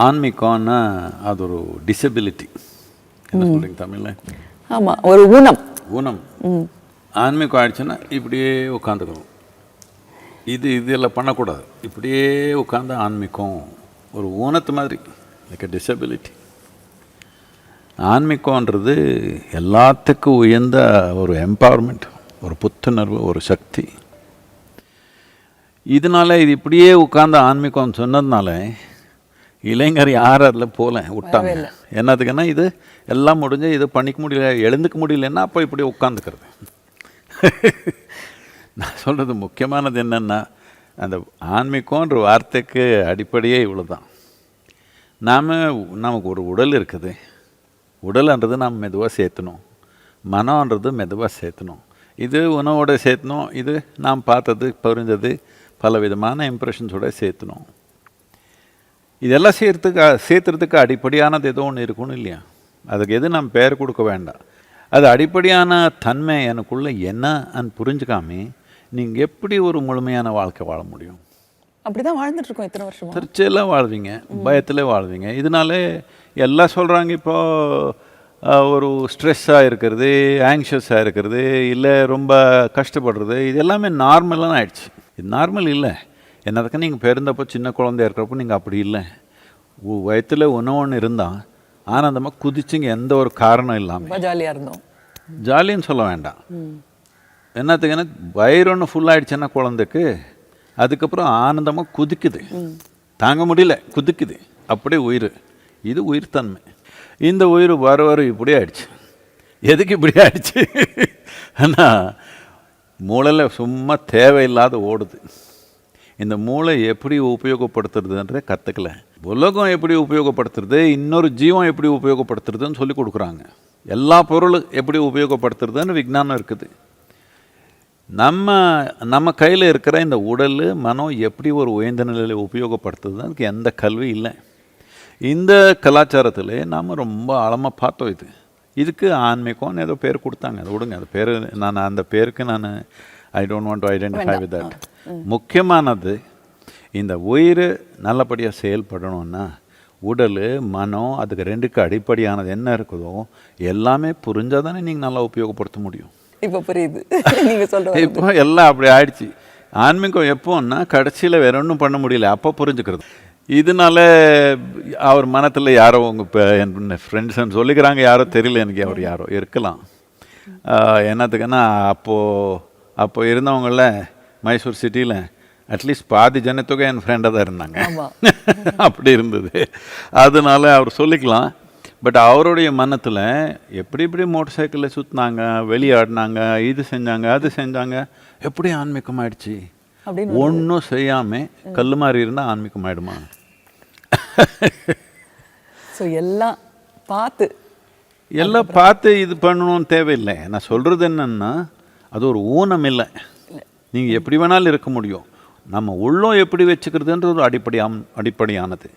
ஆன்மீகம்னா அது ஒரு டிசபிலிட்டி. என்ன சொல்கிறீங்க தமிழில்? ஆமாம், ஒரு ஊனம். ஆன்மீகம் ஆயிடுச்சுன்னா இப்படியே உட்காந்துக்கணும். இதெல்லாம் பண்ணக்கூடாது. இப்படியே உட்காந்து ஆன்மீகம் ஒரு ஊனத்து மாதிரி, லைக் a டிசபிலிட்டி. ஆன்மீகம்ன்றது எல்லாத்துக்கும் உயர்ந்த ஒரு எம்பவர்மெண்ட், ஒரு புத்துணர்வு, ஒரு சக்தி. இதனால இது இப்படியே உட்காந்து ஆன்மீகம் சொன்னதுனால இளைஞர் யார் அதில் போல விட்டாங்க. என்னதுக்குன்னா இது எல்லாம் முடிஞ்சு இது பண்ணிக்க முடியல, எழுந்துக்க முடியலன்னா அப்போ இப்படி உட்காந்துக்கிறது. நான் சொல்கிறது முக்கியமானது என்னென்னா, அந்த ஆன்மீகன்ற வார்த்தைக்கு அடிப்படையே இவ்வளோ தான். நமக்கு ஒரு உடல் இருக்குது. உடல்ன்றது நாம் மெதுவாக சேர்த்தணும், மனம்ன்றது மெதுவாக சேர்த்தணும், இது உணவோட சேர்த்தணும், இது நாம் பார்த்தது புரிஞ்சது பல விதமான இம்ப்ரெஷன்ஸோட சேர்த்தணும். இதெல்லாம் சேர்த்துறதுக்கு அடிப்படையானது ஏதோ ஒன்று இருக்கணும் இல்லையா? அதுக்கு எது நாம் பெயர் கொடுக்க வேண்டாம். அது அடிப்படையான தன்மை எனக்குள்ளே என்னன்னு புரிஞ்சுக்காமே நீங்கள் எப்படி ஒரு முழுமையான வாழ்க்கை வாழ முடியும்? அப்படி தான் வாழ்ந்துட்டுருக்கோம் இத்தனை வருஷம். திருச்சியெல்லாம் வாழ்வீங்க, பயத்தில் வாழ்வீங்க. இதனால எல்லாம் சொல்கிறாங்க இப்போது ஒரு ஸ்ட்ரெஸ்ஸாக இருக்கிறது, ஆங்ஷியஸாக இருக்கிறது, இல்லை ரொம்ப கஷ்டப்படுறது, இது எல்லாமே நார்மலாக ஆயிடுச்சு. இது நார்மல் இல்லை. என்னதுக்கு நீங்கள் பிறந்தப்போ சின்ன குழந்தைய இருக்கிறப்போ நீங்கள் அப்படி இல்லை. வயத்தில் ஒன்று இருந்தால் ஆனந்தமாக குதிச்சுங்க, எந்த ஒரு காரணம் இல்லாமல் ஜாலியாக இருந்தோம். ஜாலின்னு சொல்ல வேண்டாம். என்னத்துக்குன்னா வயிறு ஒன்று ஃபுல்லாகிடுச்சுன்னா குழந்தைக்கு அதுக்கப்புறம் ஆனந்தமாக குதிக்குது, தாங்க முடியல, குதிக்குது. அப்படியே உயிர், இது உயிர் தன்மை. இந்த உயிர் வர இப்படி ஆயிடுச்சு. எதுக்கு இப்படி ஆயிடுச்சு? ஆனால் மூளையில் சும்மா தேவையில்லாத ஓடுது. இந்த மூளை எப்படி உபயோகப்படுத்துறதுன்றதை கற்றுக்கல. உலகம் எப்படி உபயோகப்படுத்துறது, இன்னொரு ஜீவம் எப்படி உபயோகப்படுத்துறதுன்னு சொல்லி கொடுக்குறாங்க. எல்லா பொருளும் எப்படி உபயோகப்படுத்துறதுன்னு விஞ்ஞானம் இருக்குது. நம்ம கையில் இருக்கிற இந்த உடல் மனம் எப்படி ஒரு உயர்ந்த நிலையில் உபயோகப்படுத்துறதுன்னு அதுக்கு எந்த கல்வி இல்லை. இந்த கலாச்சாரத்தில் நாம் ரொம்ப ஆழமாக பார்த்தோம். இதுக்கு ஆன்மீகம்னு ஏதோ பேர் கொடுத்தாங்க, அதை விடுங்க. அது பேர் அந்த பேருக்கு I don't want to identify with that. முக்கியமானது இந்த உயிர் நல்லபடியாக செயல்படணும்னா உடல் மனம் அதுக்கு ரெண்டுக்கு அடிப்படையானது என்ன இருக்குதோ எல்லாமே புரிஞ்சால் தானே நீங்கள் நல்லா உபயோகப்படுத்த முடியும். இப்போ புரியுது நீங்கள் சொல்கிறது. இப்போ எல்லாம் அப்படி ஆயிடுச்சு. ஆன்மீகம் எப்போன்னா கடைசியில் வேற ஒன்றும் பண்ண முடியல, அப்போ புரிஞ்சுக்கிறது. இதனால அவர் மனத்தில் யாரோ என் ஃப்ரெண்ட்ஸ்ன்னு சொல்லிக்கிறாங்க, யாரோ தெரியல எனக்கு, அவர் யாரோ இருக்கலாம். என்னத்துக்குன்னா அப்போ இருந்தவங்கள மைசூர் சிட்டியில் அட்லீஸ்ட் பாதி ஜனத்தொகை என் ஃப்ரெண்டாக தான் இருந்தாங்க. அப்படி இருந்தது. அதனால அவர் சொல்லிக்கலாம். பட் அவருடைய மனத்தில் எப்படி மோட்டர் சைக்கிளில் சுற்றினாங்க, வெளியாடினாங்க, இது செஞ்சாங்க, அது செஞ்சாங்க, எப்படி ஆன்மீகம் ஆயிடுச்சு? ஒன்றும் செய்யாமல் கல் மாதிரி இருந்தால் ஆன்மீகம் ஆயிடுமா? ஸோ எல்லாம் பார்த்து இது பண்ணணும்னு தேவையில்லை. நான் சொல்கிறது என்னன்னா, அது ஒரு ஊனம் இல்லை. நீங்கள் எப்படி வேணாலும் இருக்க முடியும். நம்ம உள்ளம் எப்படி வச்சுக்கிறதுன்றது அடிப்படையானது.